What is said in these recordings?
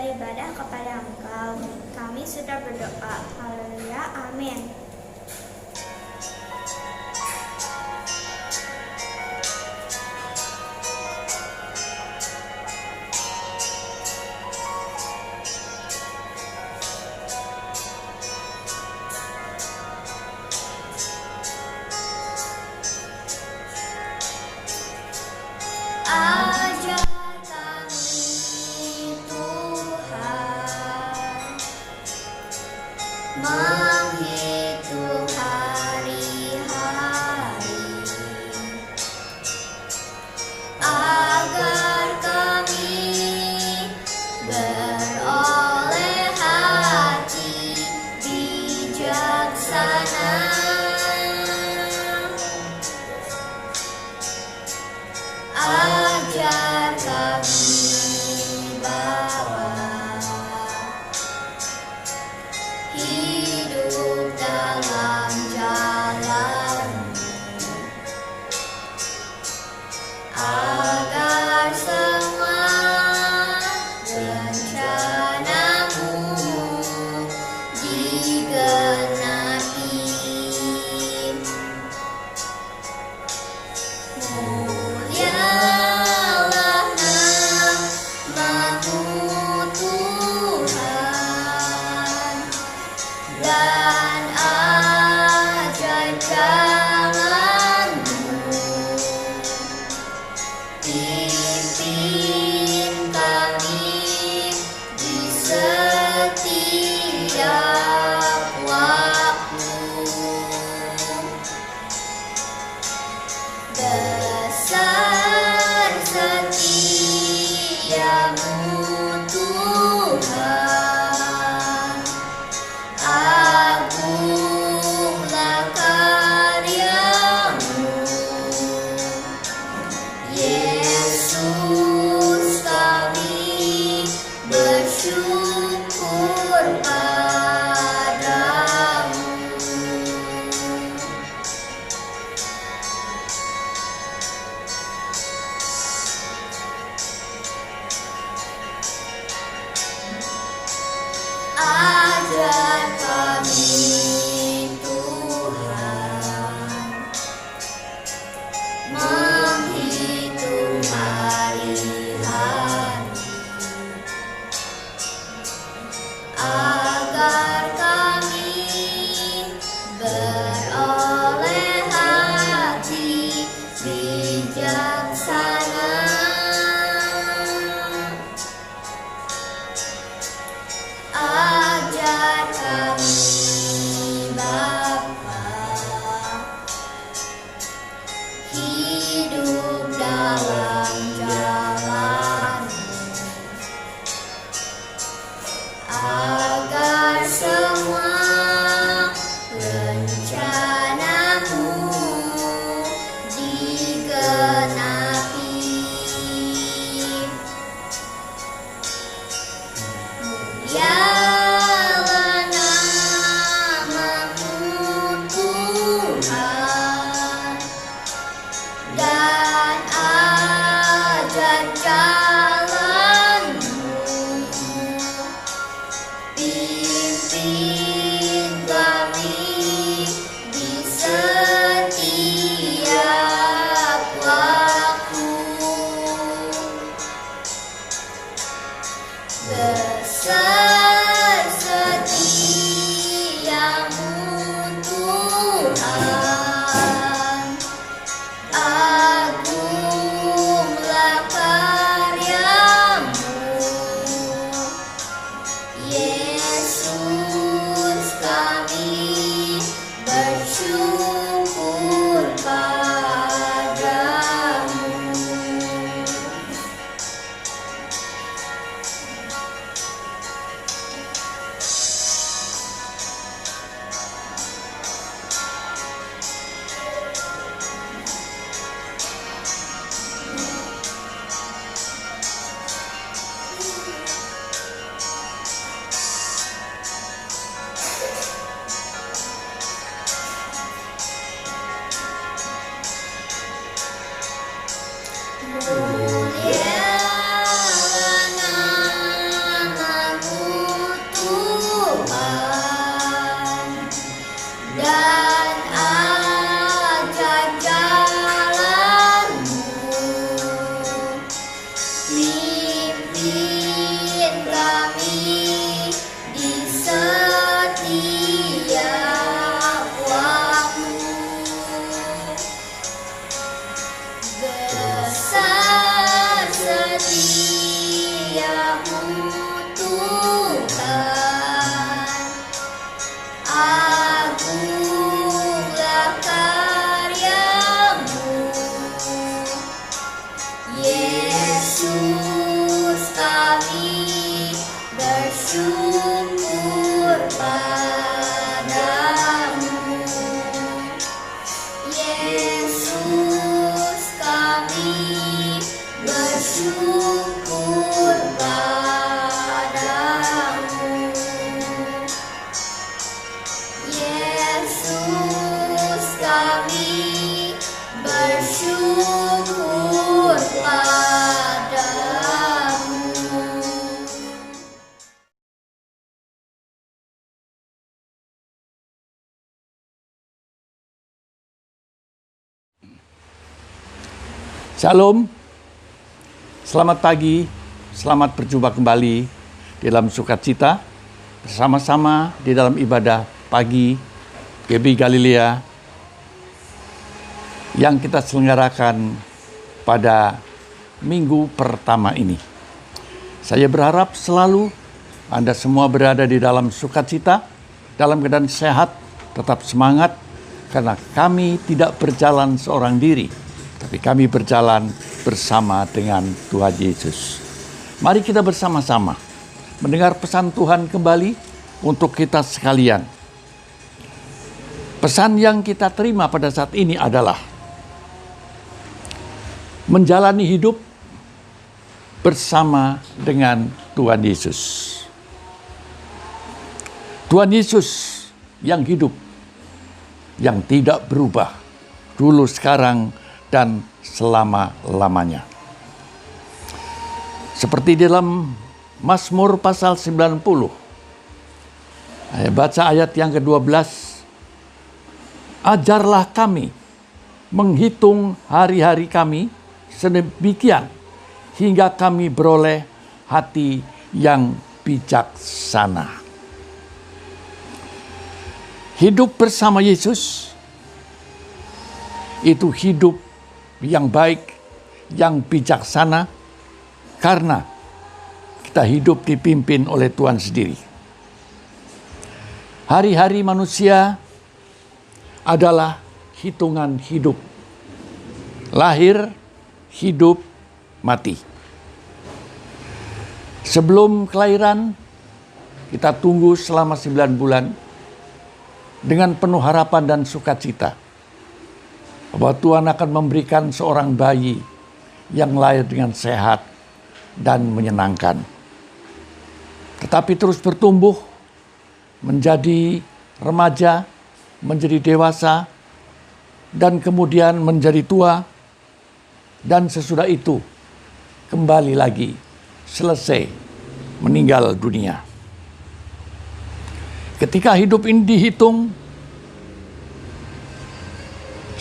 beribadah kepada Engkau. Kami sudah berdoa. Haleluya. Amin. Ajar kami Tuhan menghitung hari-hari, agar kami beroleh hati bijaksana. Ajar kami Bapa hidup dalam jalan-Mu, agar semua rencana-Mu digenapi. Mulialah nama-Mu Tuhan, dan ajaib jalan-Mu. Pimpin kami di setiap waktu. Besar setia-Mu Tuhan, agunglah karya-Mu. Yesus, kami bersyukur padamu. Ajar kami Tuhan menghitung hari-hari, agar kami beroleh hati bijaksana. Ajar kami Bapa hidup dalam jalan-Mu, agar semua rencana-Mu digenapi. Mulialah nama-Mu Tuhan, dan ajar jalan-Mu. Pimpin kami di setiap waktu. Besar setia-Mu Tuhan, agunglah karya-Mu. bersyukur padamu, Yesus, kami bersyukur padamu. Shalom, selamat pagi, selamat berjumpa kembali di dalam sukacita bersama-sama di dalam ibadah pagi GB Galilea yang kita selenggarakan pada minggu pertama ini. Saya berharap selalu Anda semua berada di dalam sukacita, dalam keadaan sehat, tetap semangat, karena kami tidak berjalan seorang diri, tapi kami berjalan bersama dengan Tuhan Yesus. Mari kita bersama-sama mendengar pesan Tuhan kembali untuk kita sekalian. Pesan yang kita terima pada saat ini adalah menjalani hidup bersama dengan Tuhan Yesus. Tuhan Yesus yang hidup, yang tidak berubah, dulu, sekarang, dan selama-lamanya. Seperti dalam Mazmur pasal 90. Saya baca ayat yang ke-12. Ajarlah kami menghitung hari-hari kami sedemikian hingga kami beroleh hati yang bijaksana. Hidup bersama Yesus itu hidup yang baik, yang bijaksana, karena kita hidup dipimpin oleh Tuhan sendiri. Hari-hari manusia adalah hitungan hidup. Lahir, hidup, mati. Sebelum kelahiran, kita tunggu selama 9 bulan dengan penuh harapan dan sukacita bahwa Tuhan akan memberikan seorang bayi yang lahir dengan sehat dan menyenangkan. Tetapi terus bertumbuh, menjadi remaja, menjadi dewasa, dan kemudian menjadi tua, dan sesudah itu kembali lagi selesai meninggal dunia. Ketika hidup ini dihitung,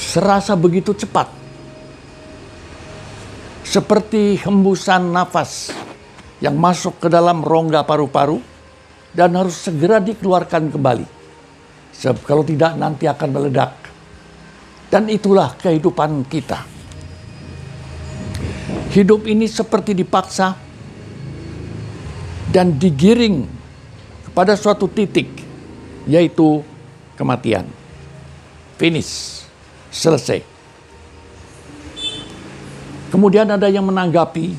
serasa begitu cepat, seperti hembusan nafas yang masuk ke dalam rongga paru-paru dan harus segera dikeluarkan kembali. Sebab kalau tidak nanti akan meledak. Dan itulah kehidupan kita. Hidup ini seperti dipaksa dan digiring kepada suatu titik, yaitu kematian. Finish. Selesai. Kemudian ada yang menanggapi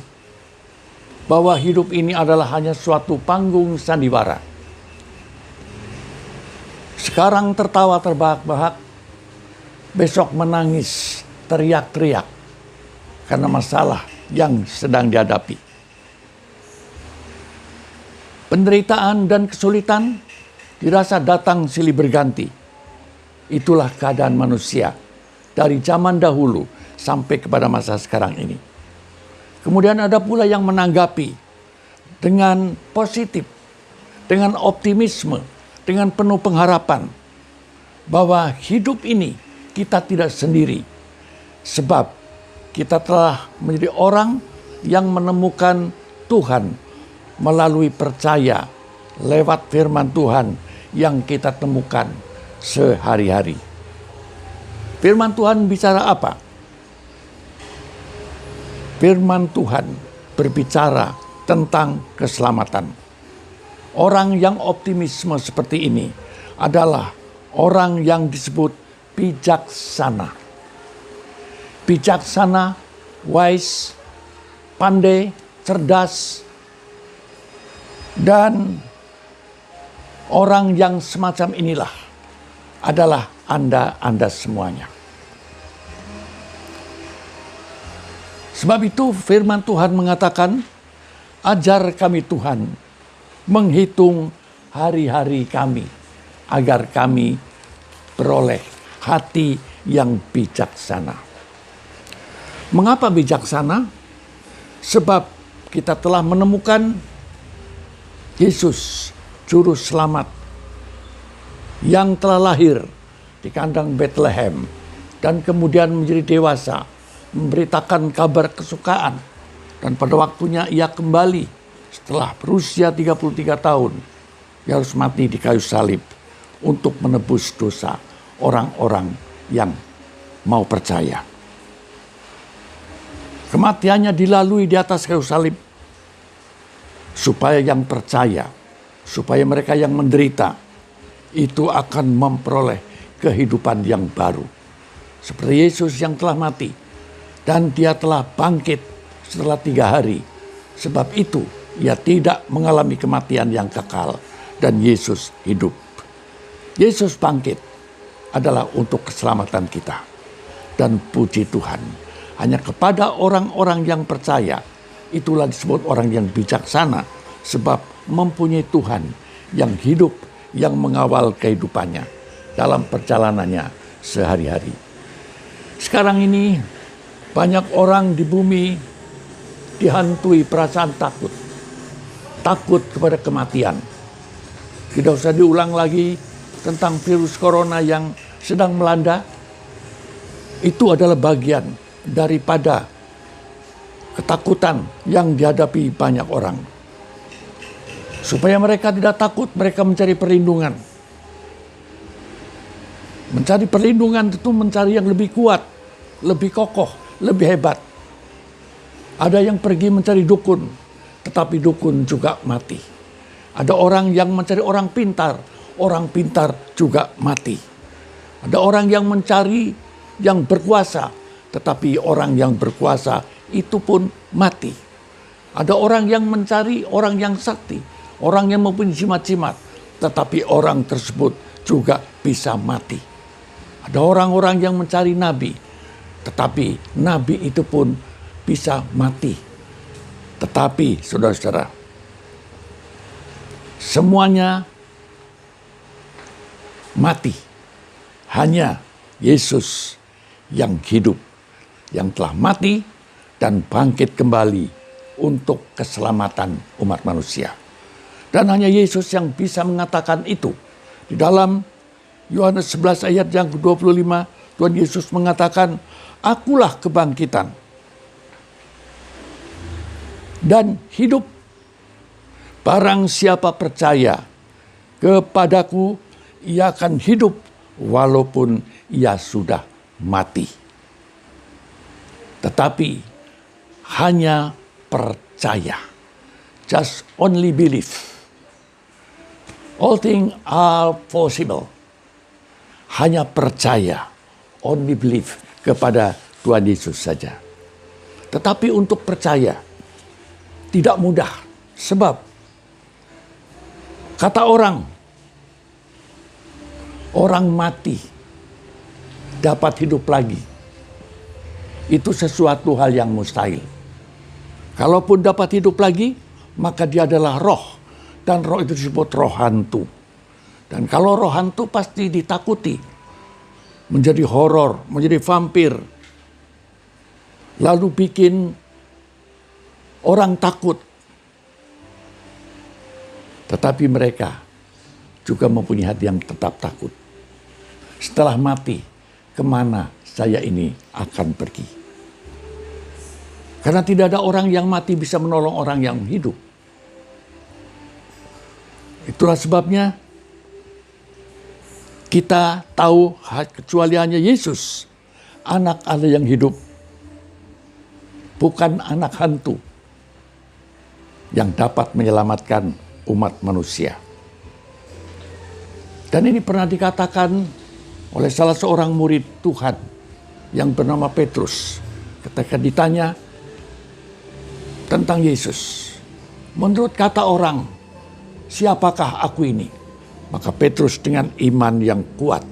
bahwa hidup ini adalah hanya suatu panggung sandiwara. Sekarang tertawa terbahak-bahak, besok menangis teriak-teriak karena masalah yang sedang dihadapi. Penderitaan dan kesulitan dirasa datang silih berganti. Itulah keadaan manusia dari zaman dahulu sampai kepada masa sekarang ini. Kemudian ada pula yang menanggapi dengan positif, dengan optimisme, dengan penuh pengharapan bahwa hidup ini kita tidak sendiri, sebab kita telah menjadi orang yang menemukan Tuhan melalui percaya lewat firman Tuhan yang kita temukan sehari-hari. Firman Tuhan bicara apa? Firman Tuhan berbicara tentang keselamatan. Orang yang optimisme seperti ini adalah orang yang disebut bijaksana. Bijaksana, wise, pandai, cerdas, dan orang yang semacam inilah adalah Anda semuanya. Sebab itu firman Tuhan mengatakan, ajar kami Tuhan menghitung hari-hari kami, agar kami beroleh hati yang bijaksana. Mengapa bijaksana? Sebab kita telah menemukan Yesus, Juru Selamat, yang telah lahir di kandang Bethlehem dan kemudian menjadi dewasa, memberitakan kabar kesukaan, dan pada waktunya ia kembali setelah berusia 33 tahun. Ia harus mati di kayu salib untuk menebus dosa orang-orang yang mau percaya. Kematiannya dilalui di atas kayu salib supaya yang percaya, supaya mereka yang menderita itu akan memperoleh kehidupan yang baru. Seperti Yesus yang telah mati dan dia telah bangkit setelah 3 hari. Sebab itu ia tidak mengalami kematian yang kekal dan Yesus hidup. Yesus bangkit adalah untuk keselamatan kita. Dan puji Tuhan, hanya kepada orang-orang yang percaya, itulah disebut orang yang bijaksana, sebab mempunyai Tuhan yang hidup, yang mengawal kehidupannya dalam perjalanannya sehari-hari. Sekarang ini banyak orang di bumi dihantui perasaan takut. Takut kepada kematian. Tidak usah diulang lagi tentang virus corona yang sedang melanda. Itu adalah bagian daripada ketakutan yang dihadapi banyak orang. Supaya mereka tidak takut, mereka mencari perlindungan. Mencari perlindungan itu mencari yang lebih kuat, lebih kokoh, lebih hebat. Ada yang pergi mencari dukun, tetapi dukun juga mati. Ada orang yang mencari orang pintar juga mati. Ada orang yang mencari yang berkuasa, tetapi orang yang berkuasa itu pun mati. Ada orang yang mencari orang yang sakti, orang yang mempunyai jimat-jimat, tetapi orang tersebut juga bisa mati. Ada orang-orang yang mencari nabi, tetapi nabi itu pun bisa mati. Tetapi saudara-saudara, semuanya mati. Hanya Yesus yang hidup, yang telah mati dan bangkit kembali untuk keselamatan umat manusia. Dan hanya Yesus yang bisa mengatakan itu. Di dalam Yohanes 11 ayat yang ke-25, Tuhan Yesus mengatakan, akulah kebangkitan dan hidup. Barang siapa percaya kepadaku, ia akan hidup walaupun ia sudah mati. Tetapi hanya percaya. Just only believe. All things are possible. Hanya percaya. Only believe kepada Tuhan Yesus saja. Tetapi untuk percaya tidak mudah. Sebab kata orang mati dapat hidup lagi. Itu sesuatu hal yang mustahil. Kalaupun dapat hidup lagi, maka dia adalah roh. Dan roh itu disebut roh hantu. Dan kalau roh hantu pasti ditakuti. Menjadi horor, menjadi vampir. Lalu bikin orang takut. Tetapi mereka juga mempunyai hati yang tetap takut. Setelah mati, kemana saya ini akan pergi? Karena tidak ada orang yang mati bisa menolong orang yang hidup. Itulah sebabnya kita tahu kecuali hanya Yesus, anak Allah yang hidup, bukan anak hantu yang dapat menyelamatkan umat manusia. Dan ini pernah dikatakan oleh salah seorang murid Tuhan yang bernama Petrus ketika ditanya tentang Yesus. Menurut kata orang, siapakah aku ini? Maka Petrus dengan iman yang kuat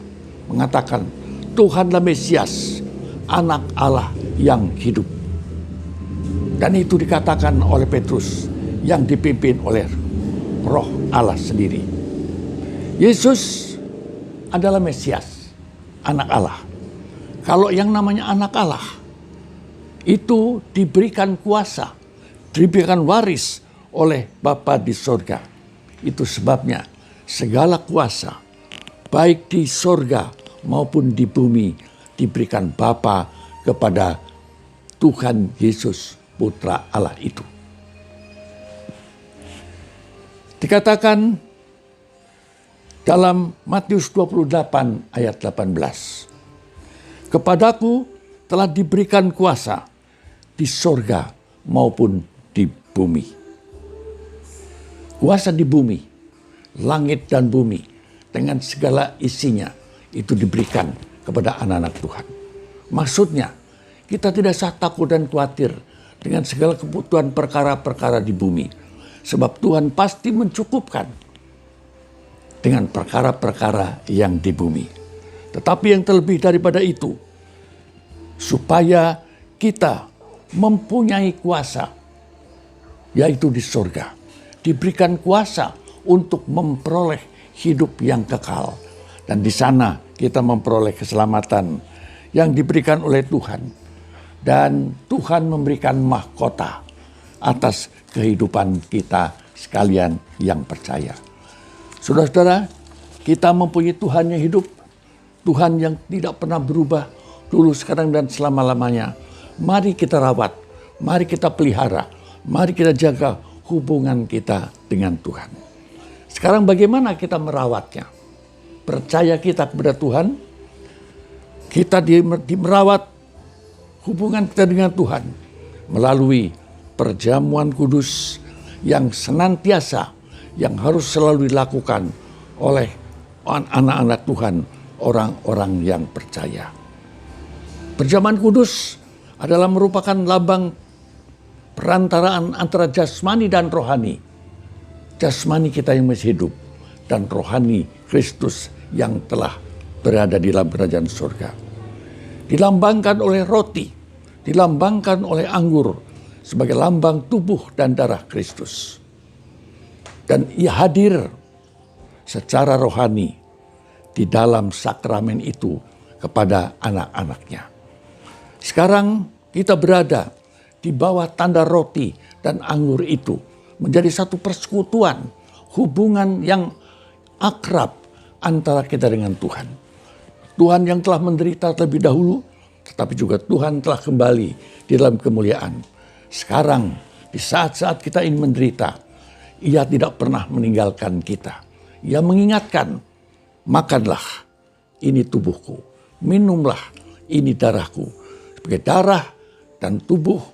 mengatakan, Tuhanlah Mesias, anak Allah yang hidup. Dan itu dikatakan oleh Petrus yang dipimpin oleh Roh Allah sendiri. Yesus adalah Mesias, anak Allah. Kalau yang namanya anak Allah itu diberikan kuasa, diberikan waris oleh Bapa di sorga. Itu sebabnya segala kuasa baik di sorga maupun di bumi diberikan Bapa kepada Tuhan Yesus Putra Allah itu. Dikatakan dalam Matius 28 ayat 18. Kepadaku telah diberikan kuasa di sorga maupun di bumi. Kuasa di bumi, langit dan bumi dengan segala isinya itu diberikan kepada anak-anak Tuhan. Maksudnya kita tidak usah takut dan khawatir dengan segala kebutuhan perkara-perkara di bumi. Sebab Tuhan pasti mencukupkan dengan perkara-perkara yang di bumi. Tetapi yang terlebih daripada itu, supaya kita mempunyai kuasa, yaitu di sorga. Diberikan kuasa untuk memperoleh hidup yang kekal. Dan di sana kita memperoleh keselamatan yang diberikan oleh Tuhan. Dan Tuhan memberikan mahkota atas kehidupan kita sekalian yang percaya. Saudara-saudara, kita mempunyai Tuhan yang hidup, Tuhan yang tidak pernah berubah dulu, sekarang, dan selama-lamanya. Mari kita rawat, mari kita pelihara, mari kita jaga hubungan kita dengan Tuhan. Sekarang bagaimana kita merawatnya? Percaya kita kepada Tuhan, kita merawat hubungan kita dengan Tuhan melalui perjamuan kudus yang senantiasa, yang harus selalu dilakukan oleh anak-anak Tuhan, orang-orang yang percaya. Perjamuan kudus adalah merupakan lambang perantaraan antara jasmani dan rohani. Jasmani kita yang masih hidup dan rohani Kristus yang telah berada di dalam kerajaan surga. Dilambangkan oleh roti, dilambangkan oleh anggur sebagai lambang tubuh dan darah Kristus. Dan ia hadir secara rohani di dalam sakramen itu kepada anak-anaknya. Sekarang kita berada di bawah tanda roti dan anggur itu, menjadi satu persekutuan, hubungan yang akrab antara kita dengan Tuhan. Tuhan yang telah menderita terlebih dahulu, tetapi juga Tuhan telah kembali di dalam kemuliaan. Sekarang, di saat-saat kita ingin menderita, Ia tidak pernah meninggalkan kita. Ia mengingatkan, makanlah, ini tubuhku, minumlah, ini darahku, sebagai darah dan tubuh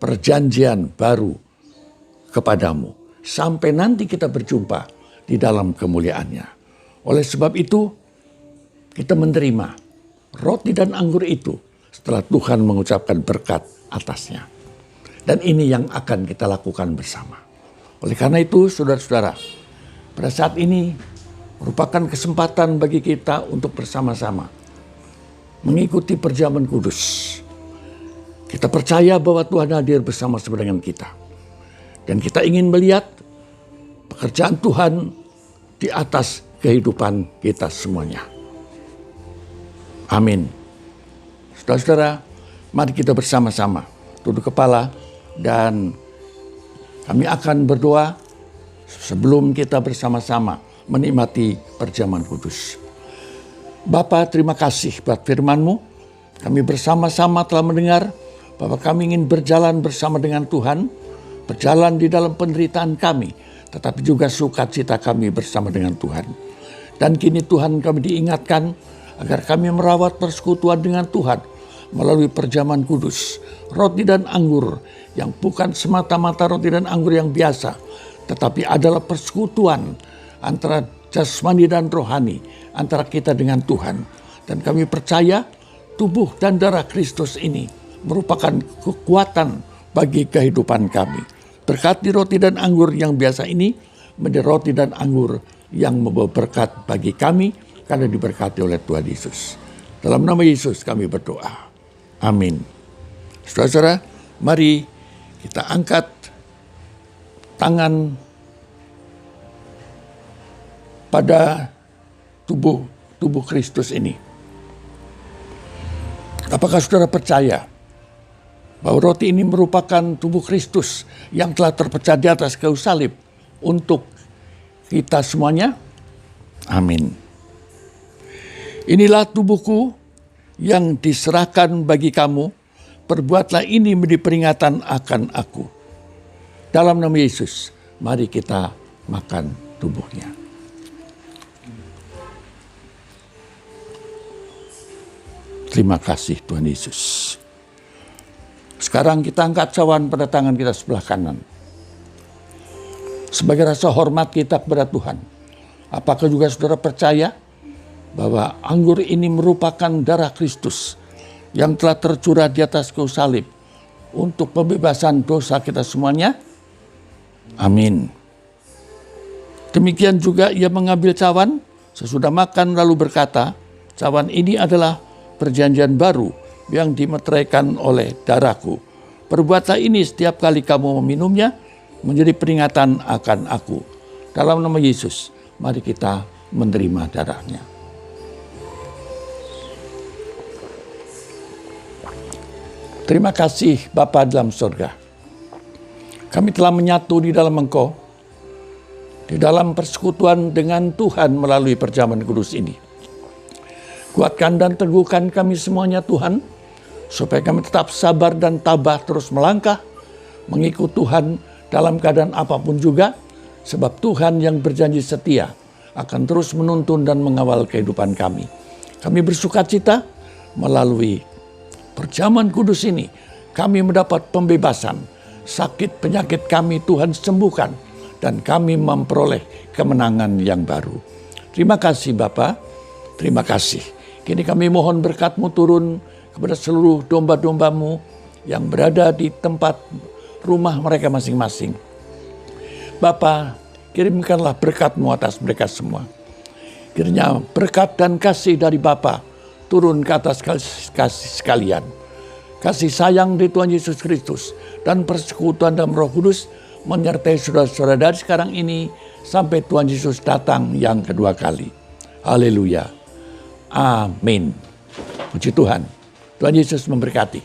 perjanjian baru kepadamu. Sampai nanti kita berjumpa di dalam kemuliaannya. Oleh sebab itu, kita menerima roti dan anggur itu setelah Tuhan mengucapkan berkat atasnya. Dan ini yang akan kita lakukan bersama. Oleh karena itu, saudara-saudara, pada saat ini merupakan kesempatan bagi kita untuk bersama-sama mengikuti perjamuan kudus. Kita percaya bahwa Tuhan hadir bersama-sama dengan kita. Dan kita ingin melihat pekerjaan Tuhan di atas kehidupan kita semuanya. Amin. Saudara-saudara, mari kita bersama-sama tunduk kepala dan kami akan berdoa sebelum kita bersama-sama menikmati perjamuan kudus. Bapa, terima kasih buat firman-Mu. Kami bersama-sama telah mendengar bahwa kami ingin berjalan bersama dengan Tuhan, berjalan di dalam penderitaan kami, tetapi juga sukacita kami bersama dengan Tuhan. Dan kini Tuhan, kami diingatkan agar kami merawat persekutuan dengan Tuhan melalui perjamuan kudus, roti dan anggur yang bukan semata-mata roti dan anggur yang biasa, tetapi adalah persekutuan antara jasmani dan rohani, antara kita dengan Tuhan. Dan kami percaya tubuh dan darah Kristus ini merupakan kekuatan bagi kehidupan kami. Berkati roti dan anggur yang biasa ini menjadi roti dan anggur yang membawa berkat bagi kami, karena diberkati oleh Tuhan Yesus. Dalam nama Yesus kami berdoa. Amin. Saudara-saudara, mari Kita angkat tangan pada tubuh Kristus ini. Apakah saudara percaya bahwa roti ini merupakan tubuh Kristus yang telah terpecah di atas kayu salib untuk kita semuanya? Amin. Inilah tubuhku yang diserahkan bagi kamu. Perbuatlah ini menjadi peringatan akan aku. Dalam nama Yesus, mari kita makan tubuhnya. Terima kasih Tuhan Yesus. Sekarang kita angkat cawan pada tangan kita sebelah kanan. Sebagai rasa hormat kita kepada Tuhan. Apakah juga saudara percaya bahwa anggur ini merupakan darah Kristus yang telah tercurah di atas kayu salib untuk pembebasan dosa kita semuanya? Amin. Demikian juga ia mengambil cawan sesudah makan lalu berkata, cawan ini adalah perjanjian baru yang dimeteraikan oleh darahku. Perbuatlah ini setiap kali kamu meminumnya menjadi peringatan akan aku. Dalam nama Yesus, mari kita menerima darahnya. Terima kasih Bapa dalam surga. Kami telah menyatu di dalam Engkau, di dalam persekutuan dengan Tuhan melalui perjamuan kudus ini. Kuatkan dan teguhkan kami semuanya Tuhan, supaya kami tetap sabar dan tabah terus melangkah, mengikut Tuhan dalam keadaan apapun juga, sebab Tuhan yang berjanji setia akan terus menuntun dan mengawal kehidupan kami. Kami bersukacita melalui perjamuan kudus ini, kami mendapat pembebasan, sakit penyakit kami Tuhan sembuhkan, dan kami memperoleh kemenangan yang baru. Terima kasih Bapa, terima kasih. Kini kami mohon berkat-Mu turun kepada seluruh domba-domba-Mu yang berada di tempat rumah mereka masing-masing. Bapa, kirimkanlah berkat-Mu atas mereka semua. Kiranya berkat dan kasih dari Bapa turun ke atas kasih sekalian. Kasih sayang dari Tuhan Yesus Kristus dan persekutuan dalam Roh Kudus menyertai saudara-saudara dari sekarang ini sampai Tuhan Yesus datang yang kedua kali. Haleluya. Amin. Puji Tuhan. Tuhan Yesus memberkati.